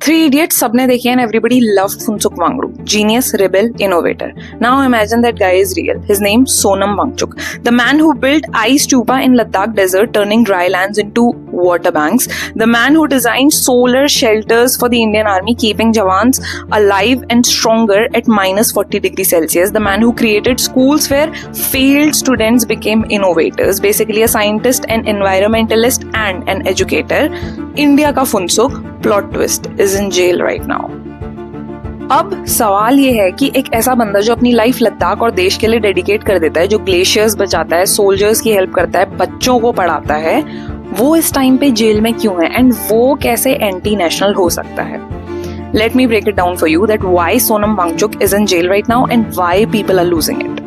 Three Idiots सबने देखी and everybody loved Phuntsuk Wangru. Genius, rebel, innovator. Now imagine that guy is real. His name Sonam Wangchuk. The man who built ice stupa in Ladakh desert, turning dry lands into water banks. The man who designed solar shelters for the Indian army, keeping jawans alive and stronger at minus 40 degrees Celsius. The man who created schools where failed students became innovators. Basically a scientist, an environmentalist and an educator. India का Phuntsuk, plot twist, is in jail right now. अब सवाल ये है कि एक ऐसा बंदा जो अपनी लाइफ लद्दाख और देश के लिए डेडिकेट कर देता है, जो ग्लेशियर्स बचाता है, सोल्जर्स की हेल्प करता है, बच्चों को पढ़ाता है, वो इस टाइम पे जेल में क्यों है एंड वो कैसे एंटी नेशनल हो सकता है? Let me break it down for you that why Sonam Wangchuk is in jail right now and why people are losing it.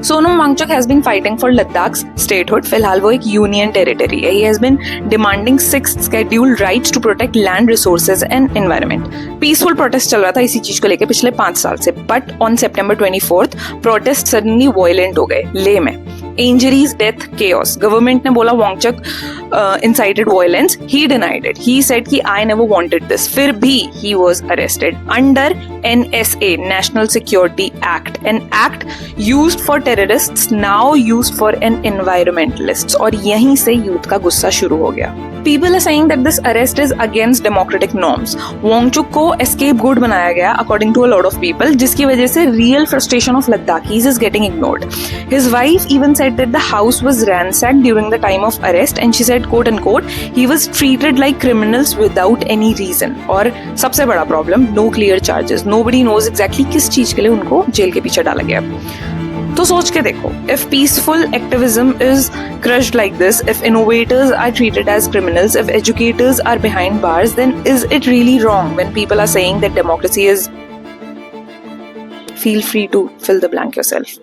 Sonam Wangchuk has been fighting for Ladakh's statehood. फिलहाल वो एक union territory है. He has been demanding 6 scheduled rights to protect land resources and environment. Peaceful protest चल रहा था इसी चीज को लेकर पिछले 5 साल से, but on September 24th protest suddenly violent हो गए लेह में. Injuries, death, chaos. Government ने बोला Wangchuk incited violence. He denied it. He said कि I never wanted this. फिर भी he was arrested under NSA, National Security Act, an act used for terrorists, now used for an environmentalists. और यहीं से youth का गुस्सा शुरू हो गया. People are saying that this arrest is against democratic norms. Wangchuk को scapegoat बनाया गया according to a lot of people, जिसकी वजह से real frustration of Ladakhis is getting ignored. His wife even said that the house was ransacked during the time of arrest and she said quote unquote he was treated like criminals without any reason. और सबसे बड़ा problem, no clear charges. Nobody knows exactly किस चीज के लिए उनको jail के पीछे डाला गया. तो सोच के देखो, if peaceful activism is crushed like this, if innovators are treated as criminals, if educators are behind bars, then is it really wrong when people are saying that democracy is... Feel free to fill the blank yourself.